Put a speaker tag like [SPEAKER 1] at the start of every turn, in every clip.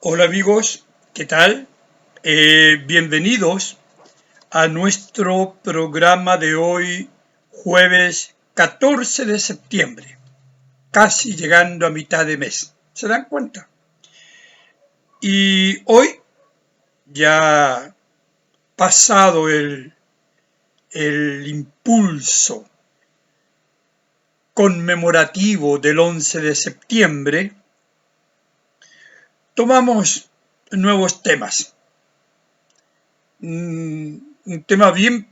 [SPEAKER 1] Hola amigos, ¿qué tal? Bienvenidos a nuestro programa de hoy, jueves 14 de septiembre, casi llegando a mitad de mes. ¿Se dan cuenta? Y hoy, ya pasado el impulso conmemorativo del 11 de septiembre, tomamos nuevos temas. Un tema bien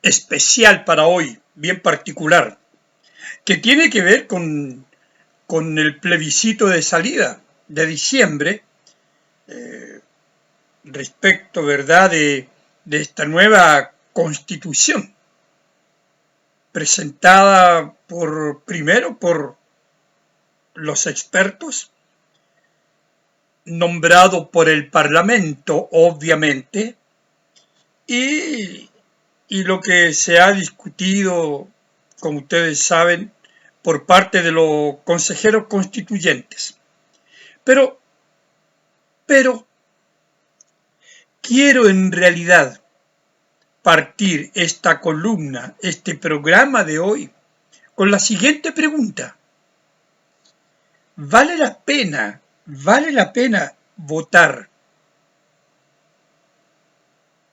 [SPEAKER 1] especial para hoy, bien particular, que tiene que ver con el plebiscito de salida de diciembre, respecto, ¿verdad?, de esta nueva constitución, presentada primero por los expertos, nombrado por el Parlamento, obviamente, y lo que se ha discutido, como ustedes saben, por parte de los consejeros constituyentes. Pero quiero en realidad partir esta columna, este programa de hoy, con la siguiente pregunta. ¿Vale la pena votar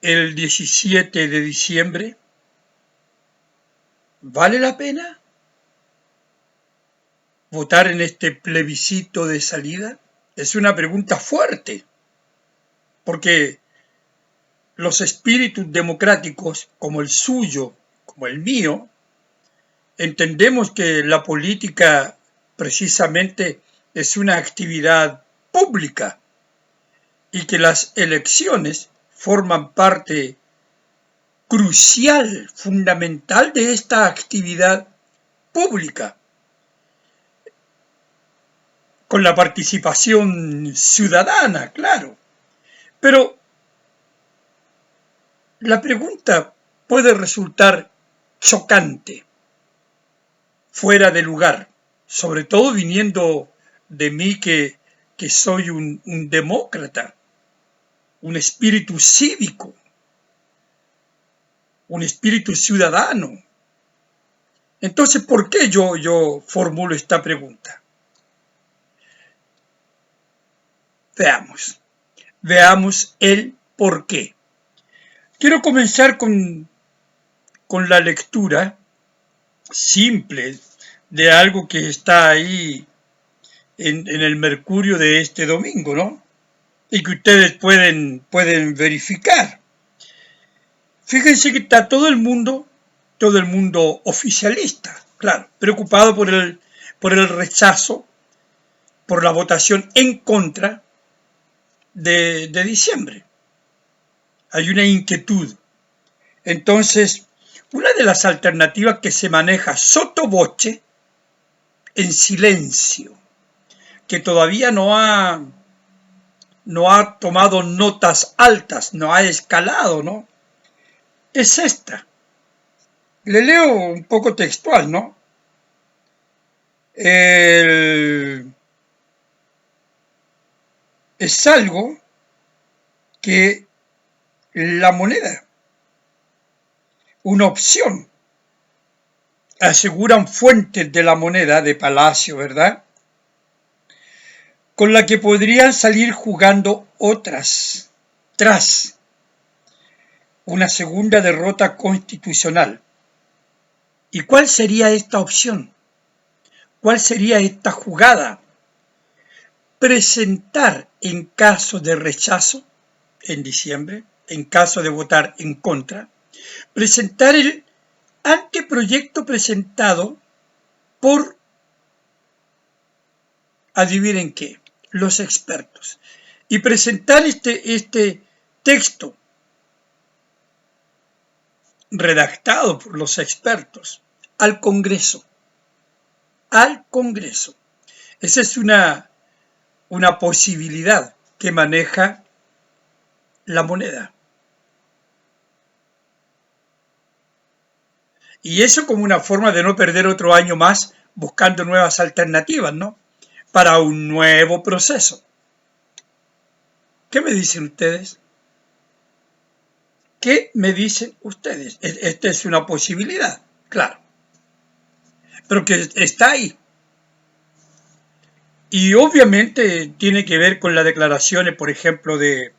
[SPEAKER 1] el 17 de diciembre? ¿Vale la pena votar en este plebiscito de salida? Es una pregunta fuerte, porque los espíritus democráticos, como el suyo, como el mío, entendemos que la política precisamente es una actividad pública y que las elecciones forman parte crucial, fundamental de esta actividad pública, con la participación ciudadana, claro. Pero la pregunta puede resultar chocante, fuera de lugar, sobre todo viniendo de mí que soy un demócrata, un espíritu cívico, un espíritu ciudadano. Entonces, ¿por qué yo formulo esta pregunta? Veamos el por qué. Quiero comenzar con la lectura simple de algo que está ahí en el Mercurio de este domingo, ¿no? Y que ustedes pueden verificar. Fíjense que está todo el mundo oficialista, claro, preocupado por el rechazo, por la votación en contra de diciembre. Hay una inquietud. Entonces, una de las alternativas que se maneja sotto voce, en silencio, que todavía no ha tomado notas altas, no ha escalado, ¿no?, es esta. Le leo un poco textual, ¿no? Es algo que la moneda, una opción, aseguran fuentes de la moneda de Palacio, ¿verdad?, con la que podrían salir jugando otras tras una segunda derrota constitucional. ¿Y cuál sería esta opción? ¿Cuál sería esta jugada? Presentar, en caso de rechazo en diciembre, en caso de votar en contra, presentar el anteproyecto presentado por, adivinen qué, los expertos, y presentar este texto redactado por los expertos al Congreso. Esa es una posibilidad que maneja la moneda. Y eso como una forma de no perder otro año más buscando nuevas alternativas, ¿no?, para un nuevo proceso. ¿Qué me dicen ustedes? ¿Qué me dicen ustedes? Esta es una posibilidad, claro, pero que está ahí. Y obviamente tiene que ver con las declaraciones, por ejemplo, del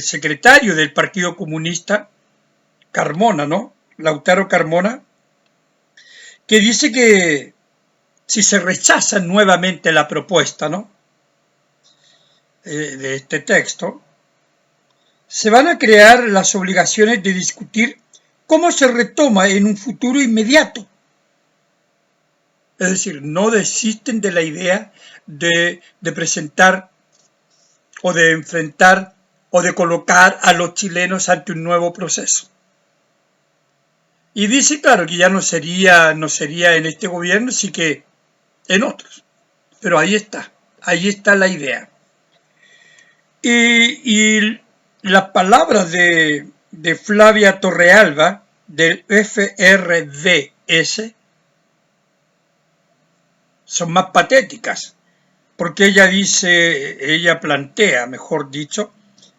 [SPEAKER 1] secretario del Partido Comunista, Carmona, ¿no? Lautaro Carmona, que dice que si se rechaza nuevamente la propuesta, ¿no? De este texto, se van a crear las obligaciones de discutir cómo se retoma en un futuro inmediato. Es decir, no desisten de la idea de presentar o de enfrentar o de colocar a los chilenos ante un nuevo proceso. Y dice, claro, que ya no sería en este gobierno, sí que en otros. Pero ahí está la idea. Y las palabras de Flavia Torrealba, del FRDS, son más patéticas, porque ella plantea, mejor dicho,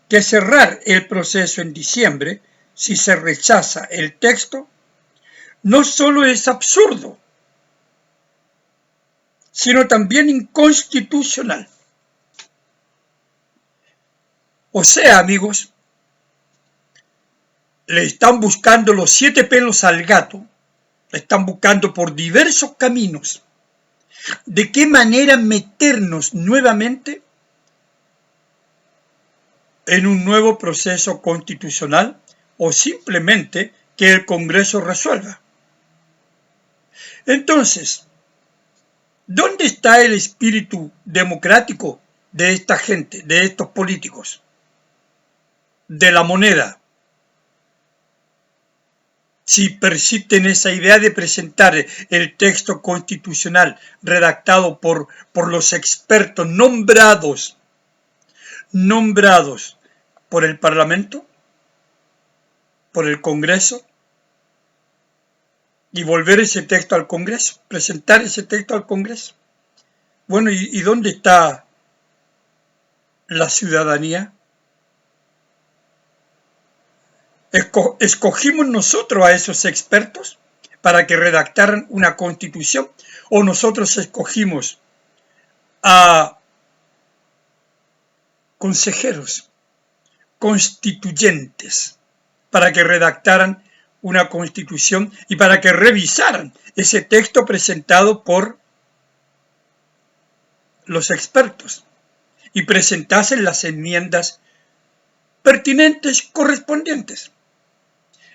[SPEAKER 1] que cerrar el proceso en diciembre, si se rechaza el texto, no solo es absurdo, sino también inconstitucional. O sea, amigos, le están buscando los 7 pelos al gato, le están buscando por diversos caminos de qué manera meternos nuevamente en un nuevo proceso constitucional o simplemente que el Congreso resuelva. Entonces, ¿dónde está el espíritu democrático de esta gente, de estos políticos? De la moneda. Si persisten esa idea de presentar el texto constitucional redactado por los expertos nombrados por el Parlamento, por el Congreso, y volver ese texto al Congreso, presentar ese texto al Congreso. Bueno, ¿y dónde está la ciudadanía? ¿Escogimos nosotros a esos expertos para que redactaran una constitución? ¿O nosotros escogimos a consejeros constituyentes para que redactaran una constitución y para que revisaran ese texto presentado por los expertos y presentasen las enmiendas pertinentes correspondientes?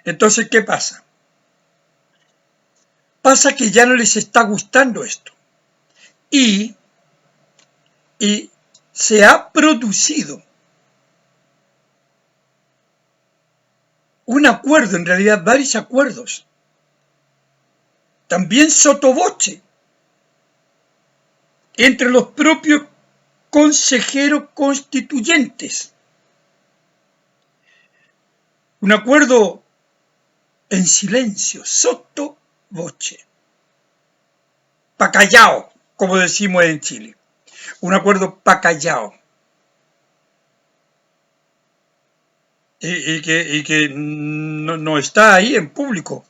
[SPEAKER 1] Entonces, ¿qué pasa? Pasa que ya no les está gustando esto y se ha producido un acuerdo, en realidad varios acuerdos, también sottovoce, entre los propios consejeros constituyentes. Un acuerdo en silencio, sottovoce, pacallao, como decimos en Chile. Un acuerdo pacallao. Y que no está ahí en público,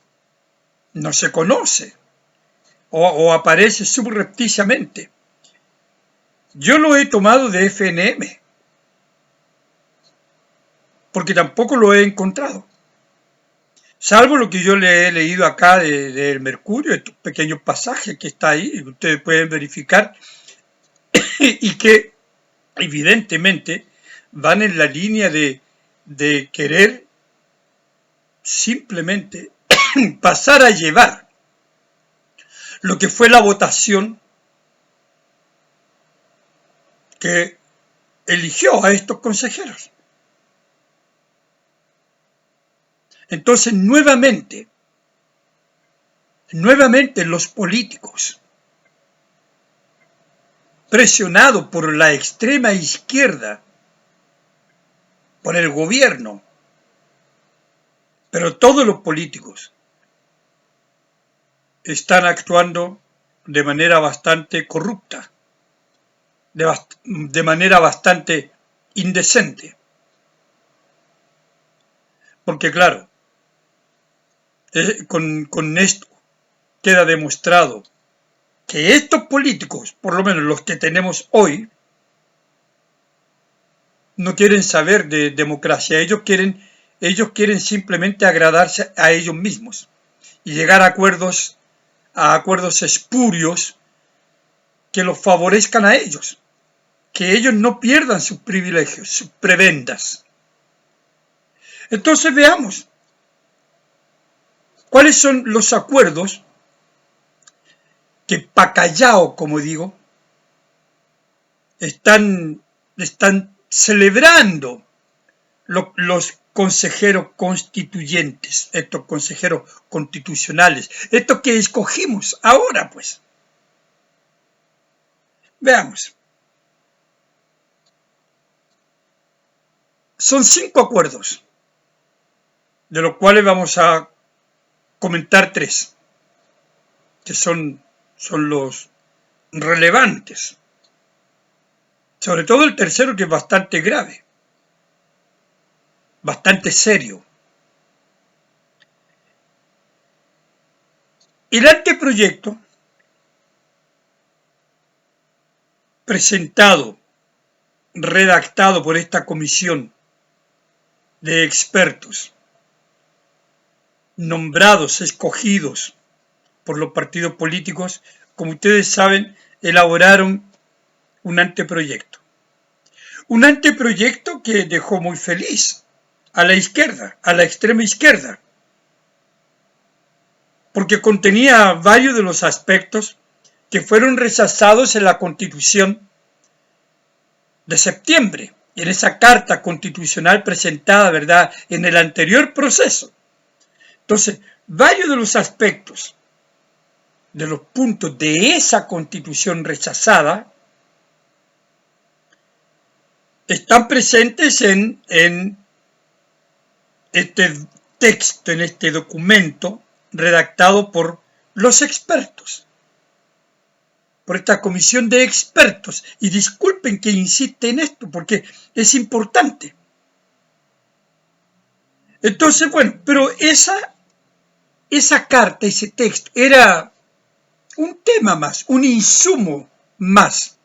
[SPEAKER 1] no se conoce, o aparece subrepticiamente. Yo lo he tomado de FNM, porque tampoco lo he encontrado, salvo lo que yo le he leído acá del Mercurio, estos pequeños pasajes que está ahí, ustedes pueden verificar, y que evidentemente van en la línea de querer simplemente pasar a llevar lo que fue la votación que eligió a estos consejeros. Entonces, nuevamente los políticos, presionados por la extrema izquierda, por el gobierno, pero todos los políticos están actuando de manera bastante corrupta, de manera bastante indecente. Porque claro, con esto queda demostrado que estos políticos, por lo menos los que tenemos hoy, no quieren saber de democracia. Ellos quieren simplemente agradarse a ellos mismos y llegar a acuerdos espurios que los favorezcan a ellos, que ellos no pierdan sus privilegios, sus prebendas. Entonces veamos cuáles son los acuerdos que Pacallao, como digo, están celebrando los consejeros constituyentes, estos consejeros constitucionales, estos que escogimos ahora, pues. Veamos. Son 5 acuerdos, de los cuales vamos a comentar 3, que son los relevantes. Sobre todo el tercero, que es bastante grave, bastante serio. El anteproyecto presentado, redactado por esta comisión de expertos, nombrados, escogidos por los partidos políticos, como ustedes saben, elaboraron un anteproyecto. Un anteproyecto que dejó muy feliz a la izquierda, a la extrema izquierda, porque contenía varios de los aspectos que fueron rechazados en la Constitución de septiembre, en esa carta constitucional presentada, ¿verdad?, en el anterior proceso. Entonces, varios de los aspectos, de los puntos de esa Constitución rechazada, están presentes en este texto, en este documento redactado por los expertos, por esta comisión de expertos. Y disculpen que insiste en esto, porque es importante. Entonces, bueno, pero esa carta, ese texto, era un tema más, un insumo más,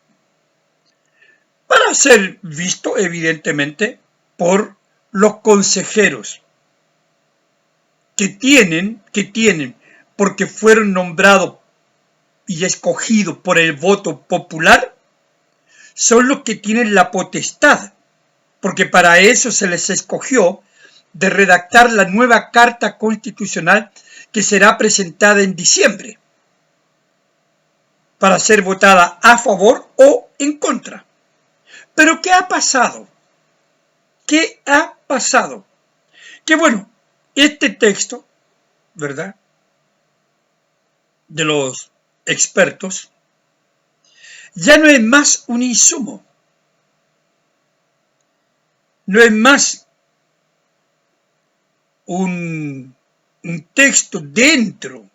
[SPEAKER 1] para ser visto, evidentemente, por los consejeros que tienen, porque fueron nombrados y escogidos por el voto popular, son los que tienen la potestad, porque para eso se les escogió, de redactar la nueva Carta Constitucional que será presentada en diciembre, para ser votada a favor o en contra. Pero ¿qué ha pasado? ¿Qué ha pasado? Que bueno, este texto, ¿verdad?, de los expertos, ya no es más un insumo, no es más un texto dentro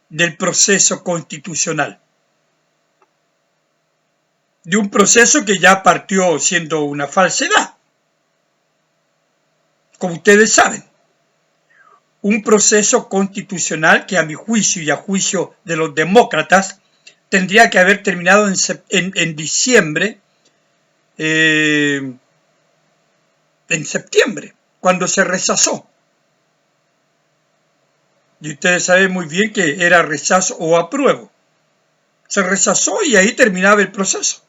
[SPEAKER 1] del proceso constitucional, de un proceso que ya partió siendo una falsedad, como ustedes saben. Un proceso constitucional que, a mi juicio y a juicio de los demócratas, tendría que haber terminado en diciembre, en septiembre, cuando se rechazó. Y ustedes saben muy bien que era rechazo o apruebo. Se rechazó y ahí terminaba el proceso.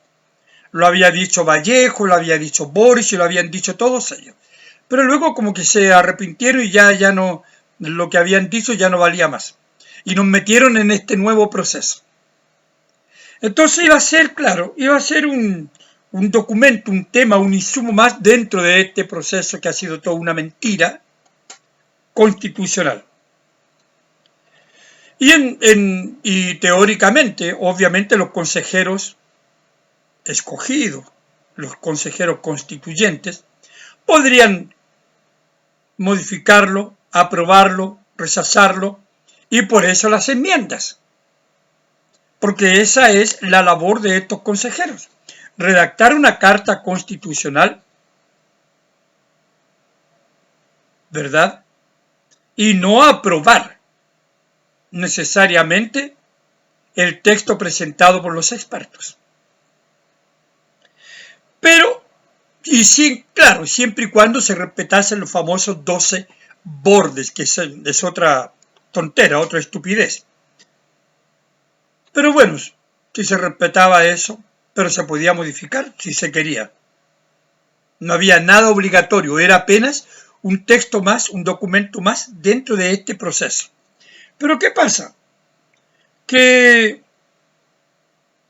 [SPEAKER 1] Lo había dicho Vallejo, lo había dicho Boris y lo habían dicho todos ellos. Pero luego como que se arrepintieron y ya no, lo que habían dicho ya no valía más. Y nos metieron en este nuevo proceso. Entonces iba a ser, claro, iba a ser un documento, un tema, un insumo más dentro de este proceso que ha sido toda una mentira constitucional. Y teóricamente, obviamente, los consejeros escogidos, los consejeros constituyentes, podrían modificarlo, aprobarlo, rechazarlo, y por eso las enmiendas. Porque esa es la labor de estos consejeros, redactar una carta constitucional ¿verdad? Y no aprobar necesariamente el texto presentado por los expertos. Pero, y sí, claro, siempre y cuando se respetasen los famosos 12 bordes, que es otra tontera, otra estupidez. Pero bueno, si se respetaba eso, pero se podía modificar si se quería. No había nada obligatorio, era apenas un texto más, un documento más dentro de este proceso. Pero ¿qué pasa? Que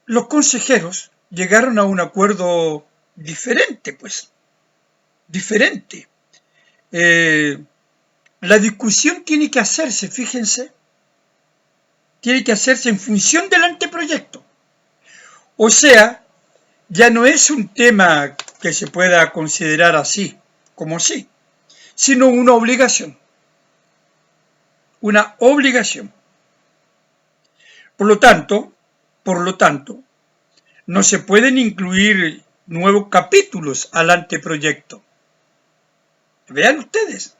[SPEAKER 1] los consejeros llegaron a un acuerdo diferente, pues, diferente. La discusión tiene que hacerse, fíjense, tiene que hacerse en función del anteproyecto. O sea, ya no es un tema que se pueda considerar así, como sí, sino una obligación. Una obligación. Por lo tanto, no se pueden incluir nuevos capítulos al anteproyecto. Vean ustedes,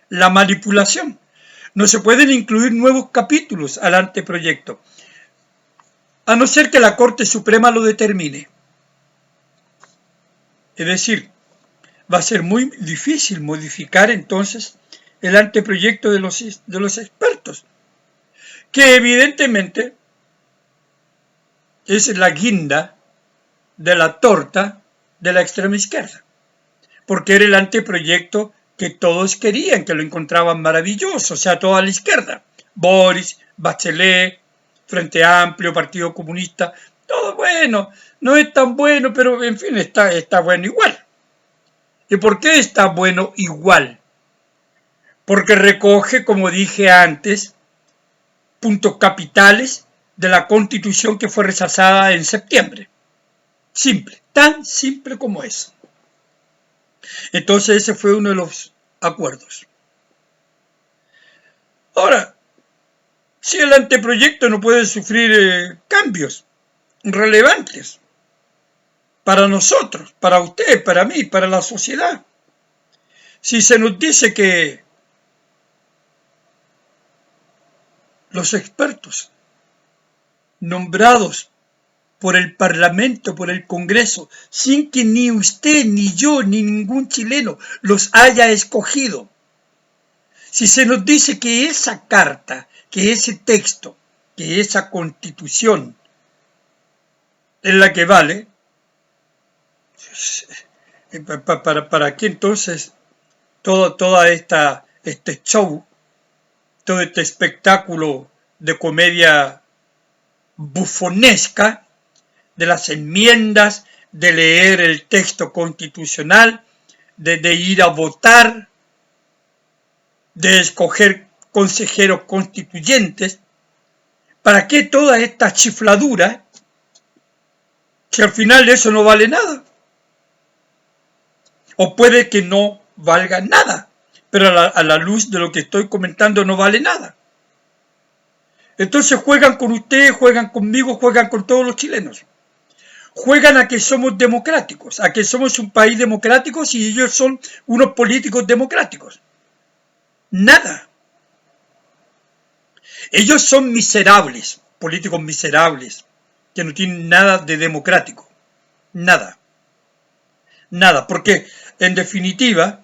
[SPEAKER 1] la manipulación. No se pueden incluir nuevos capítulos al anteproyecto, a no ser que la Corte Suprema lo determine. Es decir, va a ser muy difícil modificar entonces el anteproyecto de los expertos, que evidentemente es la guinda de la torta de la extrema izquierda, porque era el anteproyecto que todos querían, que lo encontraban maravilloso, o sea, toda la izquierda, Boris, Bachelet, Frente Amplio, Partido Comunista, todo bueno, no es tan bueno, pero en fin, está bueno igual. ¿Y por qué está bueno igual? Porque recoge, como dije antes, puntos capitales de la Constitución que fue rechazada en septiembre. Simple, tan simple como eso. Entonces ese fue uno de los acuerdos. Ahora, si el anteproyecto no puede sufrir cambios relevantes para nosotros, para usted, para mí, para la sociedad, si se nos dice que los expertos nombrados por el Parlamento, por el Congreso, sin que ni usted, ni yo, ni ningún chileno los haya escogido, si se nos dice que esa carta, que ese texto, que esa constitución es la que vale, ¿para qué entonces todo este show, todo este espectáculo de comedia bufonesca de las enmiendas, de leer el texto constitucional, de ir a votar, de escoger consejeros constituyentes? ¿Para qué toda esta chifladura si al final eso no vale nada? O puede que no valga nada, pero a la luz de lo que estoy comentando no vale nada. Entonces juegan con ustedes, juegan conmigo, juegan con todos los chilenos. Juegan a que somos democráticos, a que somos un país democrático y ellos son unos políticos democráticos. Nada. Ellos son miserables, políticos miserables, que no tienen nada de democrático. Nada. Nada, porque en definitiva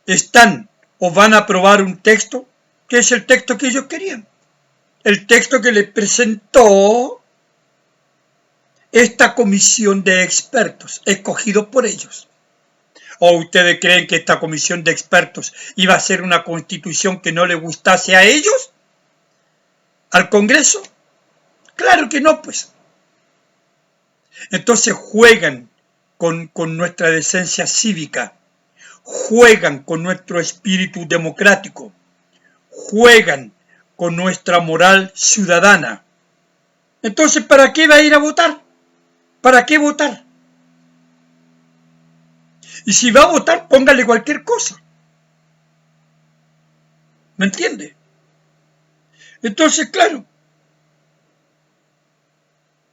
[SPEAKER 1] están o van a aprobar un texto que es el texto que ellos querían. El texto que les presentó esta comisión de expertos, escogidos por ellos. ¿O ustedes creen que esta comisión de expertos iba a ser una constitución que no le gustase a ellos? ¿Al Congreso? Claro que no, pues. Entonces juegan con nuestra decencia cívica, juegan con nuestro espíritu democrático, juegan con nuestra moral ciudadana. Entonces, ¿para qué va a ir a votar? ¿Para qué votar? Y si va a votar, póngale cualquier cosa. ¿Me entiende? Entonces, claro,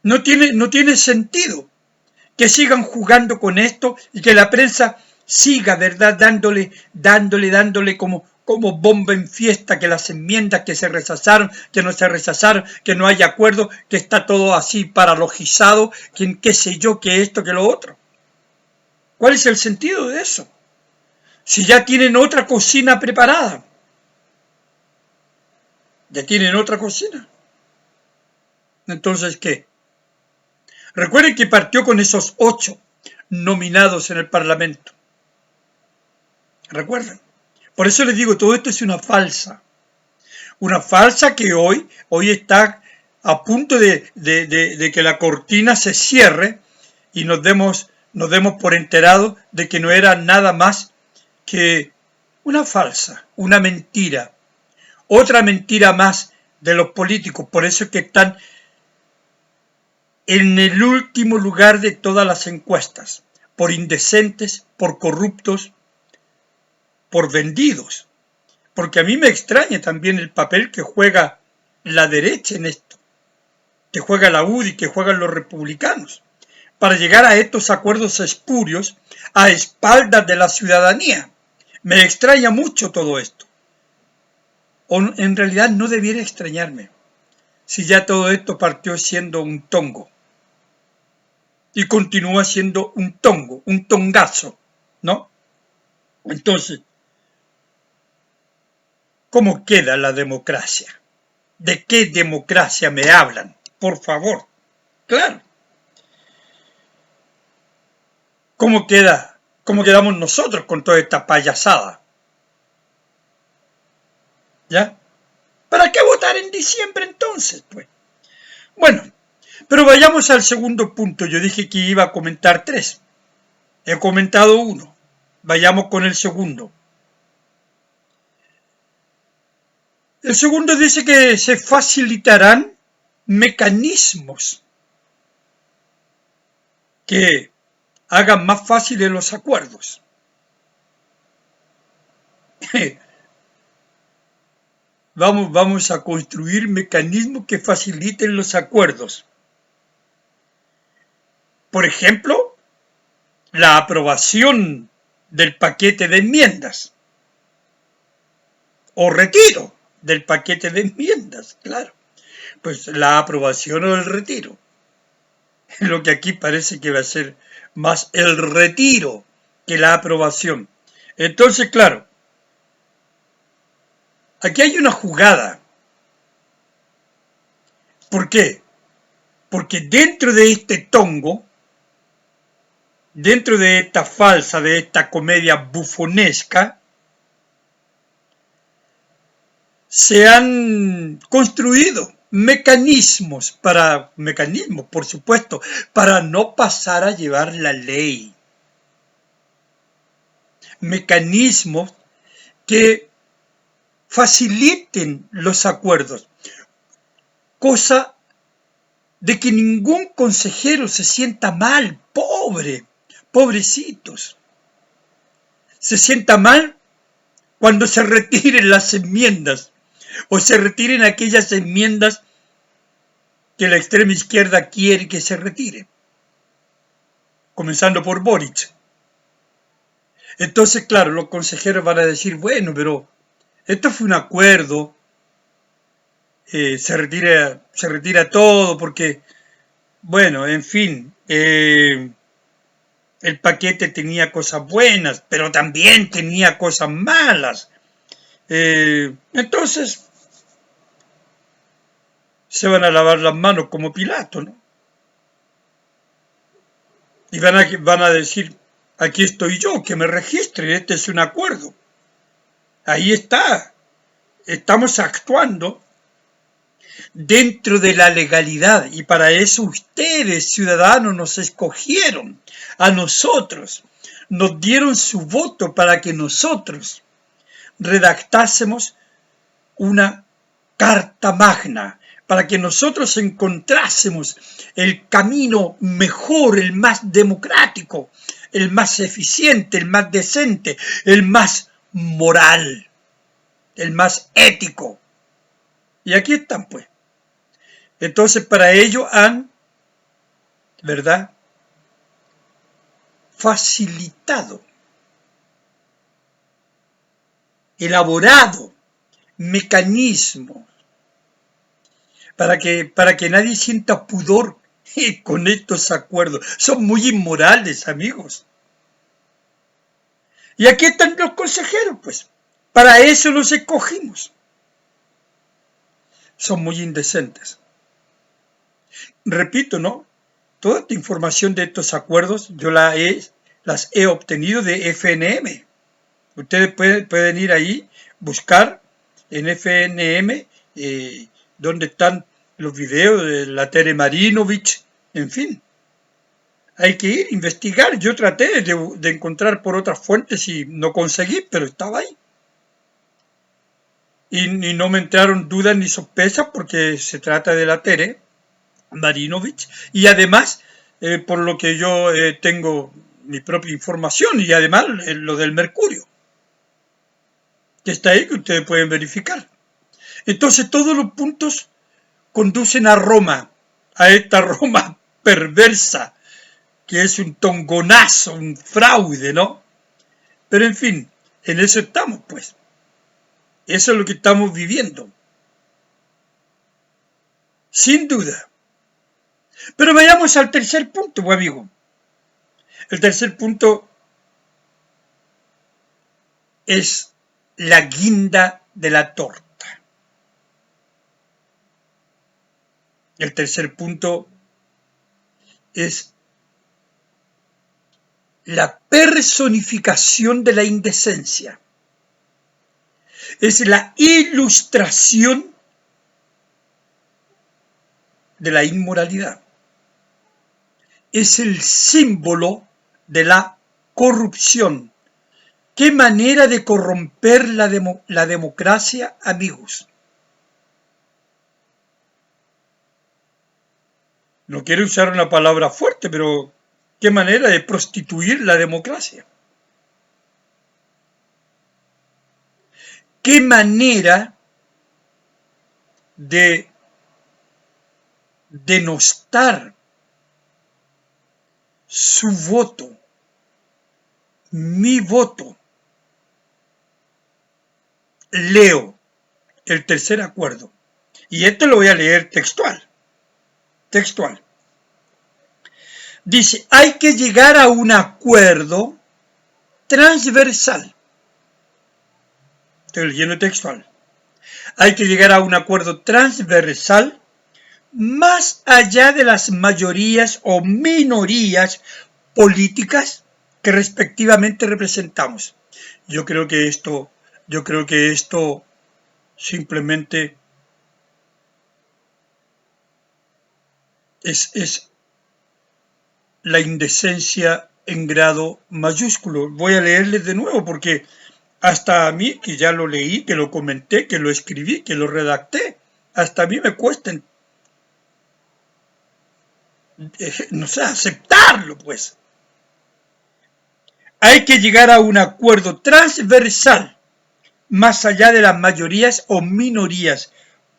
[SPEAKER 1] no tiene sentido que sigan jugando con esto y que la prensa siga, ¿verdad?, dándole como bomba en fiesta, que las enmiendas que se rechazaron, que no se rechazaron, que no hay acuerdo, que está todo así paralogizado, que qué sé yo, que esto, que lo otro. ¿Cuál es el sentido de eso? Si ya tienen otra cocina preparada. Ya tienen otra cocina. Entonces, ¿qué? Recuerden que partió con esos 8 nominados en el Parlamento. ¿Recuerdan? Por eso les digo, todo esto es una falsa. Una falsa que hoy está a punto de que la cortina se cierre y nos demos por enterados de que no era nada más que una falsa, una mentira. Otra mentira más de los políticos. Por eso es que están en el último lugar de todas las encuestas. Por indecentes, por corruptos, por vendidos. Porque a mí me extraña también el papel que juega la derecha en esto, que juega la UDI, que juegan los republicanos, para llegar a estos acuerdos espurios a espaldas de la ciudadanía. Me extraña mucho todo esto. O en realidad no debiera extrañarme, si ya todo esto partió siendo un tongo. Y continúa siendo un tongo, un tongazo, ¿no? Entonces, ¿cómo queda la democracia? ¿De qué democracia me hablan? Por favor. Claro. ¿Cómo quedamos nosotros con toda esta payasada? ¿Ya? ¿Para qué votar en diciembre entonces, pues? Bueno, pero vayamos al segundo punto. Yo dije que iba a comentar 3. He comentado 1. Vayamos con el segundo. El segundo dice que se facilitarán mecanismos que hagan más fáciles los acuerdos. Vamos a construir mecanismos que faciliten los acuerdos. Por ejemplo, la aprobación del paquete de enmiendas o retiro del paquete de enmiendas, claro. Pues la aprobación o el retiro. Lo que aquí parece que va a ser más el retiro que la aprobación. Entonces, claro, aquí hay una jugada. ¿Por qué? Porque dentro de este tongo, dentro de esta falsa, de esta comedia bufonesca, se han construido mecanismos, por supuesto, para no pasar a llevar la ley. Mecanismos que faciliten los acuerdos, cosa de que ningún consejero se sienta mal, pobrecitos. Se sienta mal cuando se retiren las enmiendas o se retiren aquellas enmiendas que la extrema izquierda quiere que se retire, comenzando por Boric. Entonces, claro, los consejeros van a decir, bueno, pero esto fue un acuerdo, se retira todo porque, bueno, en fin, el paquete tenía cosas buenas, pero también tenía cosas malas. Entonces, se van a lavar las manos como Pilato, ¿no? Y van a decir, aquí estoy yo, que me registren, este es un acuerdo. Ahí está, estamos actuando dentro de la legalidad y para eso ustedes, ciudadanos, nos escogieron a nosotros, nos dieron su voto para que nosotros redactásemos una carta magna, para que nosotros encontrásemos el camino mejor, el más democrático, el más eficiente, el más decente, el más moral, el más ético. Y aquí están, pues. Entonces, para ello han, ¿verdad?, facilitado elaborado mecanismos para que nadie sienta pudor con estos acuerdos. Son muy inmorales, amigos. Y aquí están los consejeros, pues. Para eso los escogimos. Son muy indecentes. Repito, ¿no? Toda esta información de estos acuerdos yo las he obtenido de FNM. Ustedes pueden ir ahí, buscar en FNM donde están los videos de la Tere Marinovich, en fin. Hay que ir, investigar. Yo traté de encontrar por otras fuentes y no conseguí, pero estaba ahí. Y no me entraron dudas ni sospechas porque se trata de la Tere Marinovich. Y además, por lo que yo tengo mi propia información y además lo del mercurio, que está ahí, que ustedes pueden verificar. Entonces todos los puntos conducen a Roma, a esta Roma perversa, que es un tongonazo, un fraude, ¿no? Pero en fin, en eso estamos, pues. Eso es lo que estamos viviendo. Sin duda. Pero vayamos al tercer punto, pues, amigo. El tercer punto es la guinda de la torta. El tercer punto es la personificación de la indecencia. Es la ilustración de la inmoralidad. Es el símbolo de la corrupción. ¿Qué manera de corromper la democracia, amigos? No quiero usar una palabra fuerte, pero ¿qué manera de prostituir la democracia? ¿Qué manera de denostar su voto, mi voto? Leo el tercer acuerdo, y esto lo voy a leer textual. Dice, hay que llegar a un acuerdo transversal. Estoy leyendo textual. Hay que llegar a un acuerdo transversal más allá de las mayorías o minorías políticas que respectivamente representamos. Yo creo que esto simplemente es la indecencia en grado mayúsculo. Voy a leerles de nuevo porque hasta a mí, que ya lo leí, que lo comenté, que lo escribí, que lo redacté, hasta a mí me cuesta, no sé, aceptarlo, pues. Hay que llegar a un acuerdo transversal, más allá de las mayorías o minorías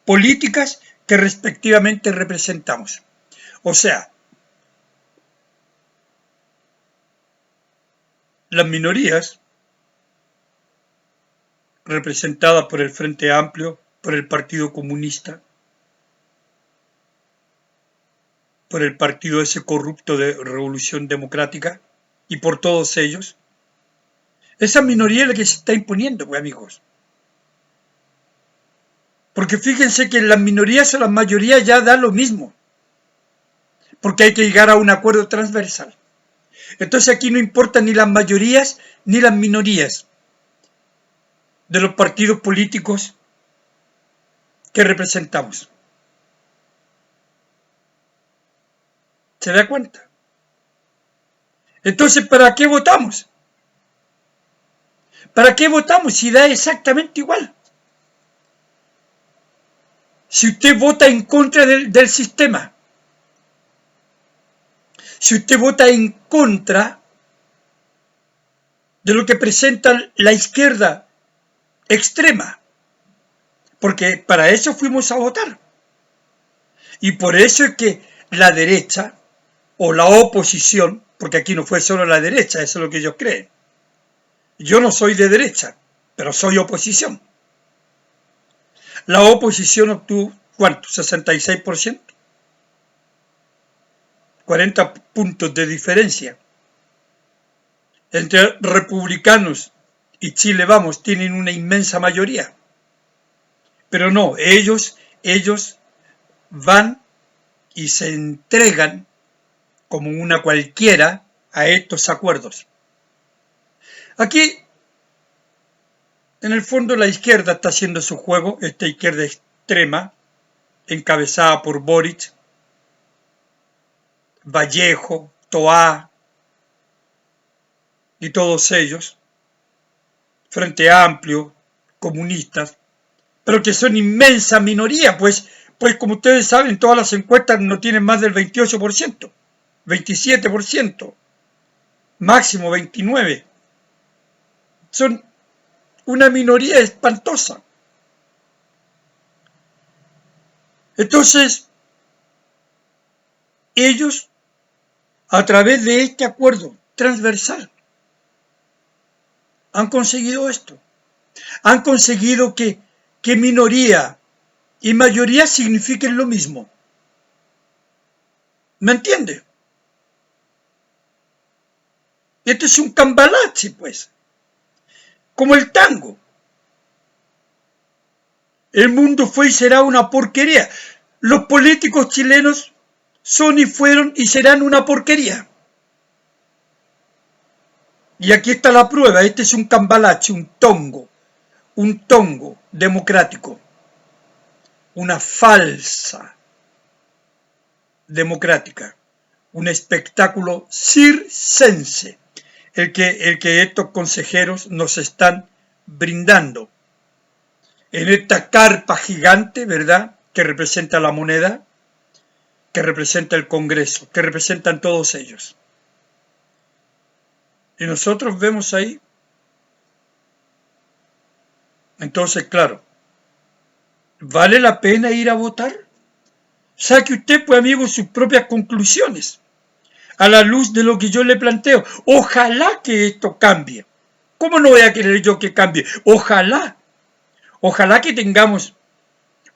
[SPEAKER 1] políticas que respectivamente representamos. O sea, las minorías representadas por el Frente Amplio, por el Partido Comunista, por el partido ese corrupto de Revolución Democrática y por todos ellos. Esa minoría es la que se está imponiendo, pues, amigos. Porque fíjense que las minorías o las mayorías ya da lo mismo. Porque hay que llegar a un acuerdo transversal. Entonces aquí no importan ni las mayorías ni las minorías de los partidos políticos que representamos. ¿Se da cuenta? Entonces, ¿para qué votamos? ¿Para qué votamos si da exactamente igual? Si usted vota en contra del sistema, si usted vota en contra de lo que presenta la izquierda extrema, porque para eso fuimos a votar. Y por eso es que la derecha o la oposición, porque aquí no fue solo la derecha, eso es lo que ellos creen. Yo no soy de derecha, pero soy oposición. La oposición obtuvo, ¿cuánto? 66%. 40 puntos de diferencia. Entre republicanos y Chile Vamos tienen una inmensa mayoría. Pero no, ellos van y se entregan como una cualquiera a estos acuerdos. Aquí, en el fondo, la izquierda está haciendo su juego, esta izquierda extrema, encabezada por Boric, Vallejo, Toá y todos ellos, Frente Amplio, comunistas, pero que son inmensa minoría, pues como ustedes saben, todas las encuestas no tienen más del 28%, 27%, máximo 29%. Son una minoría espantosa. Entonces, ellos, a través de este acuerdo transversal, han conseguido esto. Han conseguido que minoría y mayoría signifiquen lo mismo. ¿Me entiende? Este es un cambalache, pues. Como el tango. El mundo fue y será una porquería. Los políticos chilenos son y fueron y serán una porquería. Y aquí está la prueba. Este es un cambalache, un tongo democrático. Una falsa democrática. Un espectáculo circense. El que estos consejeros nos están brindando. En esta carpa gigante, ¿verdad?, que representa la moneda, que representa el Congreso, que representan todos ellos. Y nosotros vemos ahí. Entonces, claro, ¿vale la pena ir a votar? Saque usted, pues, amigo, sus propias conclusiones a la luz de lo que yo le planteo. Ojalá que esto cambie. ¿Cómo no voy a querer yo que cambie? Ojalá que tengamos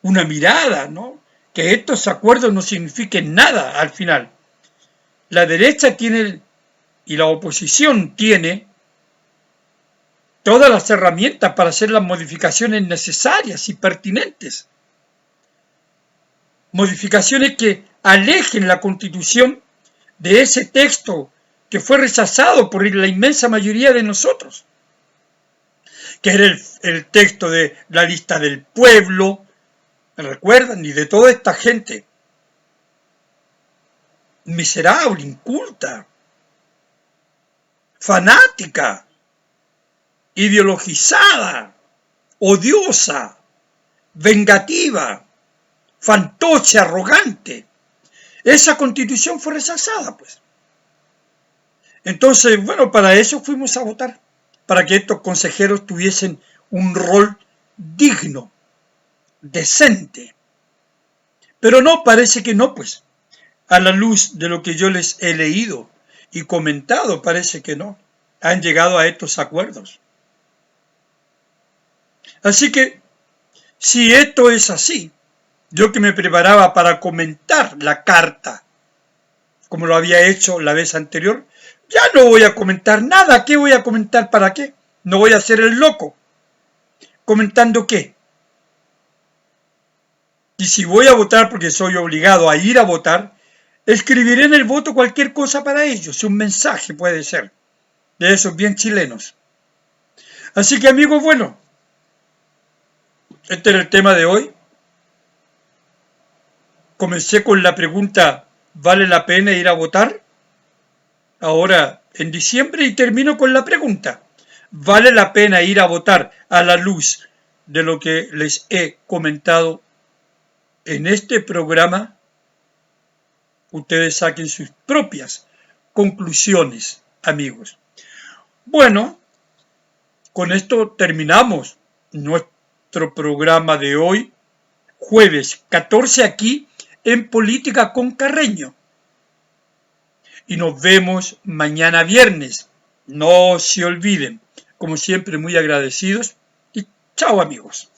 [SPEAKER 1] una mirada, ¿no? Que estos acuerdos no signifiquen nada al final. La derecha tiene, y la oposición tiene, todas las herramientas para hacer las modificaciones necesarias y pertinentes. Modificaciones que alejen la Constitución de ese texto que fue rechazado por la inmensa mayoría de nosotros, que era el texto de la lista del pueblo, ¿me recuerdan? Y de toda esta gente miserable, inculta, fanática, ideologizada, odiosa, vengativa, fantoche, arrogante. Esa constitución fue rechazada, pues. Entonces, bueno, para eso fuimos a votar, para que estos consejeros tuviesen un rol digno, decente. Pero no, parece que no, pues. A la luz de lo que yo les he leído y comentado, parece que no. Han llegado a estos acuerdos. Así que, si esto es así, yo que me preparaba para comentar la carta, como lo había hecho la vez anterior, ya no voy a comentar nada. ¿Qué voy a comentar? ¿Para qué? No voy a hacer el loco. ¿Comentando qué? Y si voy a votar porque soy obligado a ir a votar, escribiré en el voto cualquier cosa para ellos. Un mensaje puede ser. De esos bien chilenos. Así que, amigos, bueno, este era el tema de hoy. Comencé con la pregunta, ¿vale la pena ir a votar? Ahora en diciembre, y termino con la pregunta, ¿vale la pena ir a votar a la luz de lo que les he comentado en este programa? Ustedes saquen sus propias conclusiones, amigos. Bueno, con esto terminamos nuestro programa de hoy, jueves 14, aquí en Política con Carreño. Y nos vemos mañana viernes. No se olviden, como siempre, muy agradecidos Chao amigos.